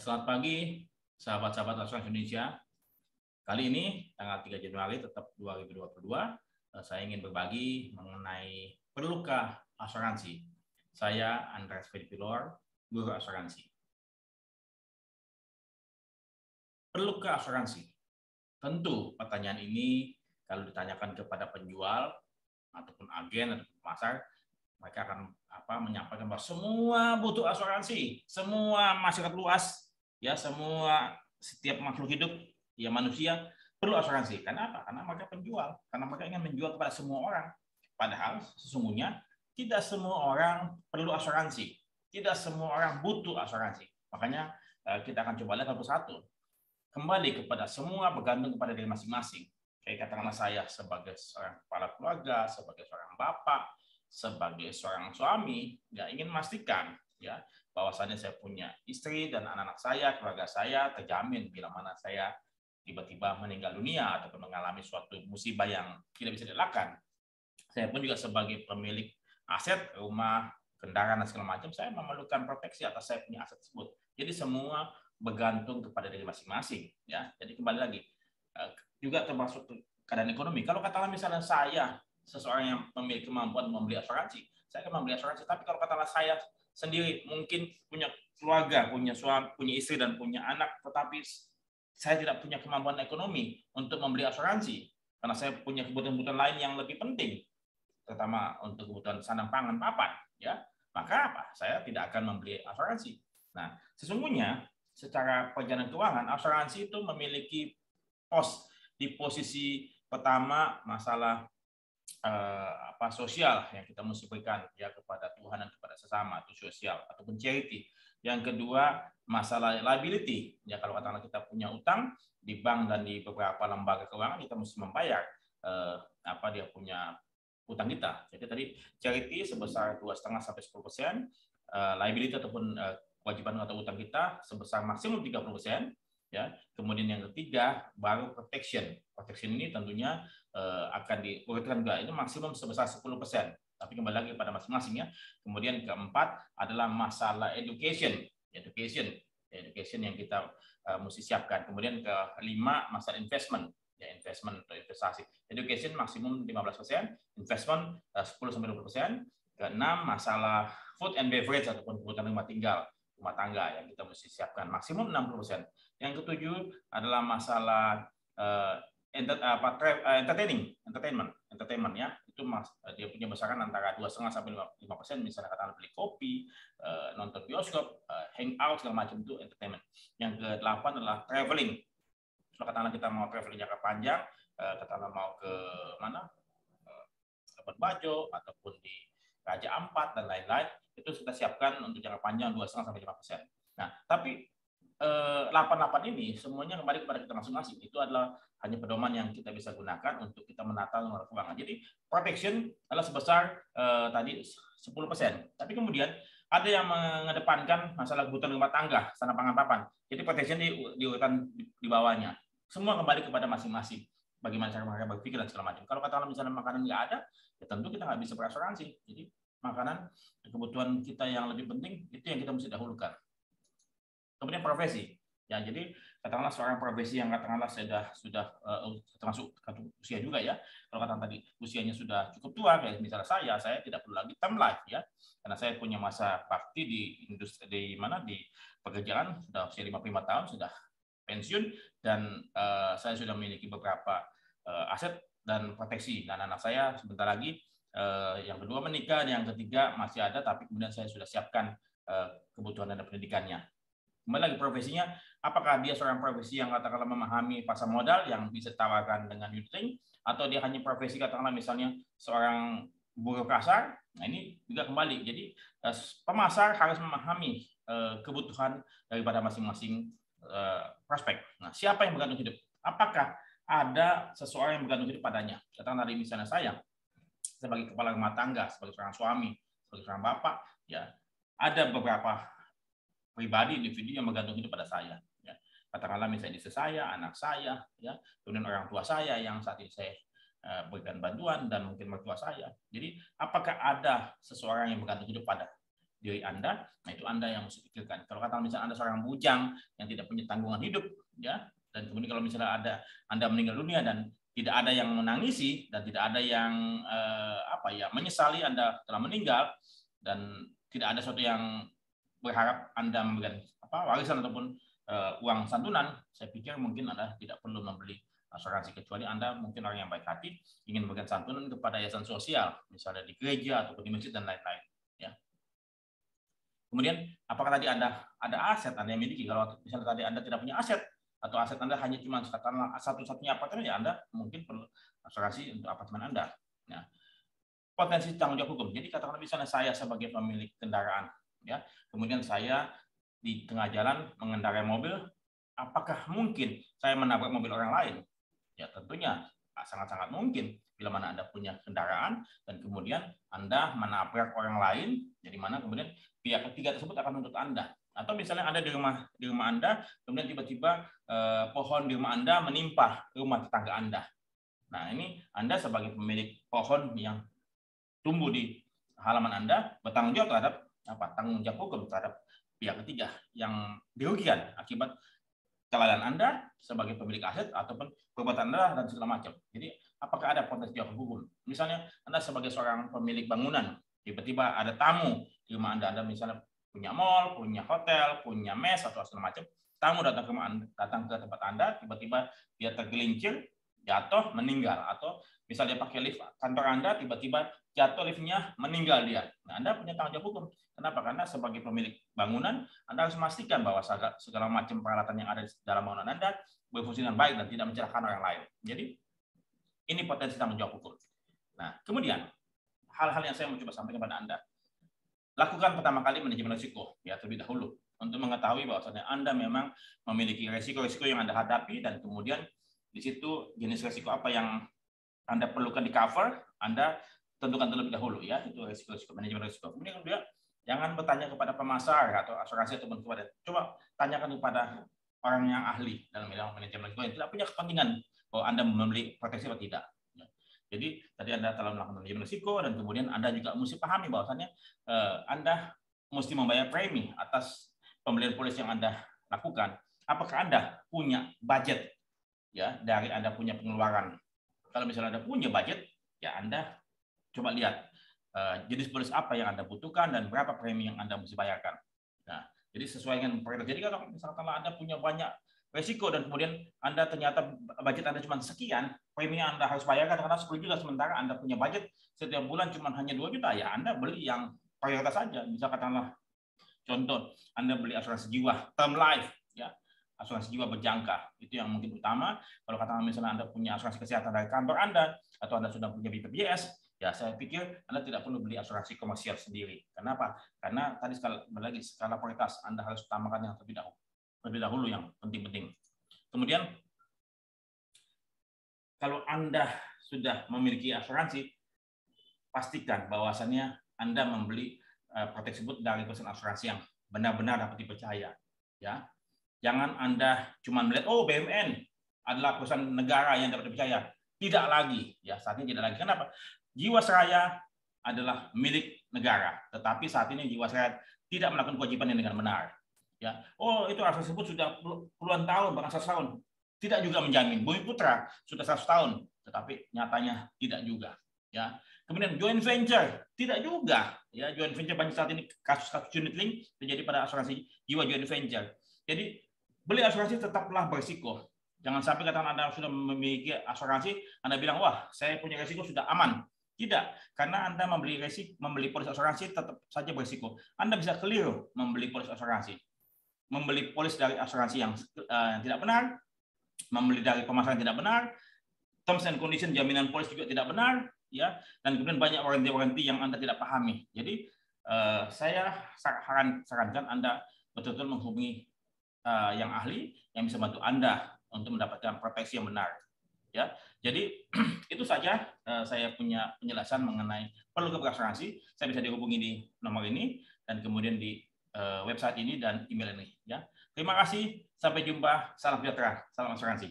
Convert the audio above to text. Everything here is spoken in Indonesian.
Selamat pagi, sahabat-sahabat asuransi Indonesia. Kali ini, tanggal 3 Januari tetap 2022, saya ingin berbagi mengenai perlukah asuransi. Saya Andreas Filipilor, guru asuransi. Perlukah asuransi? Tentu pertanyaan ini kalau ditanyakan kepada penjual ataupun agen atau pasar, mereka akan menyampaikan bahwa semua butuh asuransi, semua masyarakat luas, ya semua setiap makhluk hidup, ya manusia perlu asuransi. Karena apa? Karena mereka penjual, karena mereka ingin menjual kepada semua orang. Padahal sesungguhnya tidak semua orang perlu asuransi, tidak semua orang butuh asuransi. Makanya kita akan coba lihat satu-satu. Kembali kepada semua bergantung kepada diri masing-masing. Kayak katakanlah saya sebagai seorang kepala keluarga, sebagai seorang bapak, sebagai seorang suami, ya ingin memastikan ya bahwasannya saya punya istri dan anak-anak saya, keluarga saya terjamin bila mana saya tiba-tiba meninggal dunia ataupun mengalami suatu musibah yang tidak bisa dielakkan. Saya pun juga sebagai pemilik aset, rumah, kendaraan dan segala macam, saya memerlukan proteksi atas saya punya aset tersebut. Jadi semua bergantung kepada diri masing-masing ya. Jadi kembali lagi juga termasuk keadaan ekonomi. Kalau katakanlah misalnya saya seseorang yang memiliki kemampuan membeli asuransi, saya akan membeli asuransi. Tapi kalau katakanlah saya sendiri mungkin punya keluarga, punya suami, punya istri dan punya anak, tetapi saya tidak punya kemampuan ekonomi untuk membeli asuransi karena saya punya kebutuhan-kebutuhan lain yang lebih penting, terutama untuk kebutuhan sandang pangan papan, ya maka apa? Saya tidak akan membeli asuransi. Nah, sesungguhnya secara perjalanan keuangan, asuransi itu memiliki pos di posisi pertama masalah sosial yang kita mesti berikan ya kepada Tuhan dan kepada sesama, itu sosial ataupun charity. Yang kedua masalah liability ya, kalau katakanlah kita punya utang di bank dan di beberapa lembaga keuangan, kita mesti membayar dia punya utang kita. Jadi tadi charity sebesar 2,5 sampai 10%, liability ataupun kewajiban atau utang kita sebesar maksimum 30%. Ya, kemudian yang ketiga baru protection. Protection ini tentunya akan diurutkan juga, ini maksimum sebesar 10%. Tapi kembali lagi pada masing-masing ya. Kemudian keempat adalah masalah education yang kita mesti siapkan. Kemudian kelima masalah investment, ya investment atau investasi. Education maksimum 15%, investment 10-20%. Keenam masalah food and beverage ataupun kebutuhan rumah tangga yang kita mesti siapkan maksimum 60%. Yang ketujuh adalah masalah entertainment ya, itu dia punya besaran antara 2,5 sampai 5%, misalnya katakan beli kopi, nonton bioskop, hangout segala macam, itu entertainment. Yang ke-8 adalah traveling. Kalau katakan kita mau traveling jangka panjang, katakan mau ke mana, Labuan Bajo ataupun di Raja Ampat dan lain-lain, itu kita siapkan untuk jangka panjang 2,5 sampai 5%. Nah, tapi 8 ini semuanya kembali kepada kita masing-masing. Itu adalah hanya pedoman yang kita bisa gunakan untuk kita menata nilai keuangan. Jadi protection adalah sebesar tadi 10%. Tapi kemudian ada yang mengedepankan masalah kebutuhan rumah tangga, sandang pangan papan. Jadi protection diurutan di bawahnya. Semua kembali kepada masing-masing. Bagaimana cara mereka berpikir dan segala macam. Kalau katakanlah misalnya makanan nggak ada, ya tentu kita nggak bisa berasuransi. Jadi makanan, kebutuhan kita yang lebih penting itu yang kita mesti dahulukan. Kemudian profesi, ya jadi katakanlah seorang profesi yang katakanlah sudah termasuk usia juga ya. Kalau katakan tadi usianya sudah cukup tua, kayak misalnya saya tidak perlu lagi term life ya, karena saya punya masa bakti di industri di pekerjaan sudah usia 55 tahun, sudah pensiun, dan saya sudah memiliki beberapa aset dan proteksi. Dan anak saya sebentar lagi yang kedua menikah, yang ketiga masih ada, tapi kemudian saya sudah siapkan kebutuhan dana pendidikannya. Kembali lagi profesinya, apakah dia seorang profesi yang katakanlah memahami pasar modal yang bisa ditawarkan dengan unit-linked, atau dia hanya profesi katakanlah misalnya seorang buruh kasar. Nah ini juga kembali, jadi pemasar harus memahami kebutuhan daripada masing-masing prospek. Nah, siapa yang bergantung hidup? Apakah ada seseorang yang bergantung hidup padanya? Katakanlah dari misalnya saya sebagai kepala rumah tangga, sebagai seorang suami, sebagai seorang bapak, ya ada beberapa pribadi, individu yang bergantung hidup pada saya. Ya. Katakanlah misalnya istri saya, anak saya, ya, kemudian orang tua saya yang saat ini saya berikan bantuan, dan mungkin mertua saya. Jadi apakah ada seseorang yang bergantung hidup pada diri Anda, nah itu Anda yang mesti pikirkan. Kalau kata misalnya Anda seorang bujang yang tidak punya tanggungan hidup, ya, dan kemudian kalau misalnya Anda meninggal dunia dan tidak ada yang menangisi dan tidak ada yang menyesali Anda telah meninggal dan tidak ada sesuatu yang berharap Anda memberikan warisan ataupun uang santunan, saya pikir mungkin Anda tidak perlu membeli asuransi, kecuali Anda mungkin orang yang baik hati ingin memberikan santunan kepada yayasan sosial, misalnya di gereja ataupun di masjid dan lain-lain. Ya. Kemudian, apakah tadi Anda ada aset Anda yang miliki? Kalau misalnya tadi Anda tidak punya aset atau aset Anda hanya cuma satu-satunya apartemen, ya Anda mungkin perlu asuransi untuk apartemen Anda. Nah, potensi tanggung jawab hukum. Jadi katakanlah misalnya saya sebagai pemilik kendaraan, ya, kemudian saya di tengah jalan mengendarai mobil, apakah mungkin saya menabrak mobil orang lain? Ya tentunya sangat-sangat mungkin bila mana Anda punya kendaraan dan kemudian Anda menabrak orang lain, jadi mana kemudian pihak ketiga tersebut akan menuntut Anda. Atau misalnya Anda di rumah Anda, kemudian tiba-tiba pohon di rumah Anda menimpa rumah tetangga Anda. Nah ini Anda sebagai pemilik pohon yang tumbuh di halaman Anda bertanggung jawab terhadap tanggung jawab hukum terhadap pihak ketiga yang dirugikan akibat kelalaian Anda sebagai pemilik aset ataupun perbuatan Anda dan segala macam. Jadi apakah ada potensi jawab hukum? Misalnya Anda sebagai seorang pemilik bangunan, tiba-tiba ada tamu di rumah Anda misalnya punya mall, punya hotel, punya mes atau segala macam, tamu datang ke tempat Anda, tiba-tiba dia tergelincir, jatuh, meninggal, atau misalnya dia pakai lift kantor Anda, tiba-tiba jatuh liftnya, meninggal dia. Nah, Anda punya tanggung jawab hukum. Kenapa? Karena sebagai pemilik bangunan, Anda harus memastikan bahwa segala macam peralatan yang ada di dalam bangunan Anda berfungsi dengan baik dan tidak mencelakakan orang lain. Jadi, ini potensi tanggung jawab hukum. Nah, kemudian, hal-hal yang saya mau coba sampaikan kepada Anda. Lakukan pertama kali manajemen risiko, ya, terlebih dahulu. Untuk mengetahui bahwasannya Anda memang memiliki risiko-risiko yang Anda hadapi, dan kemudian di situ jenis risiko apa yang Anda perlukan di cover, Anda tentukan terlebih dahulu, ya, itu risiko-risiko, manajemen risiko. Kemudian jangan bertanya kepada pemasar atau asuransi ataupun kepada, coba tanyakan kepada orang yang ahli dalam bidang manajemen risiko yang tidak punya kepentingan bahwa Anda membeli proteksi atau tidak. Jadi tadi Anda telah melakukan manajemen risiko dan kemudian Anda juga mesti pahami bahwasannya Anda mesti membayar premi atas pembelian polis yang Anda lakukan. Apakah Anda punya budget, ya, dari Anda punya pengeluaran? Kalau misalnya Anda punya budget, ya Anda coba lihat jenis polis apa yang Anda butuhkan dan berapa premi yang Anda mesti bayarkan. Nah, jadi sesuai dengan prioritas. Jadi kalau misalkan Anda punya banyak resiko dan kemudian Anda ternyata budget Anda cuma sekian, premi yang Anda harus bayarkan karena 10 juta, sementara Anda punya budget setiap bulan cuma hanya 2 juta, ya Anda beli yang prioritas saja. Bisa katakanlah contoh, Anda beli asuransi jiwa, term life, ya, asuransi jiwa berjangka, itu yang mungkin utama. Kalau katakanlah misalnya Anda punya asuransi kesehatan dari kantor Anda atau Anda sudah punya BPJS, ya saya pikir Anda tidak perlu beli asuransi komersial sendiri. Kenapa? Karena tadi lagi skala prioritas Anda harus utamakan yang terlebih dahulu yang penting-penting. Kemudian kalau Anda sudah memiliki asuransi, pastikan bahwasannya Anda membeli produk tersebut dari perusahaan asuransi yang benar-benar dapat dipercaya. Ya, jangan Anda cuma melihat BUMN adalah perusahaan negara yang dapat dipercaya. Tidak lagi, ya, saat ini tidak lagi. Kenapa? Jiwasraya adalah milik negara, tetapi saat ini Jiwasraya tidak melakukan kewajibannya dengan benar. Ya, itu asuransi tersebut sudah puluhan tahun, bahkan 100 tahun. Tidak juga menjamin. Bumi Putra sudah 100 tahun, tetapi nyatanya tidak juga. Ya. Kemudian joint venture tidak juga. Ya, joint venture banyak saat ini kasus-kasus unit link terjadi pada asuransi jiwa joint venture. Jadi beli asuransi tetaplah berisiko. Jangan sampai katakan Anda sudah memiliki asuransi, Anda bilang, wah saya punya risiko sudah aman. Tidak, karena Anda membeli polis asuransi tetap saja berisiko. Anda bisa keliru membeli polis asuransi. Membeli polis dari asuransi yang tidak benar, membeli dari pemasaran tidak benar, terms and condition jaminan polis juga tidak benar, ya, dan kemudian banyak warranty yang Anda tidak pahami. Jadi saya sarankan Anda betul-betul menghubungi yang ahli yang bisa bantu Anda untuk mendapatkan proteksi yang benar. Ya, jadi itu saja saya punya penjelasan mengenai perlu asuransi. Saya bisa dihubungi di nomor ini dan kemudian di website ini dan email ini. Ya, terima kasih. Sampai jumpa. Salam sejahtera. Salam asuransi.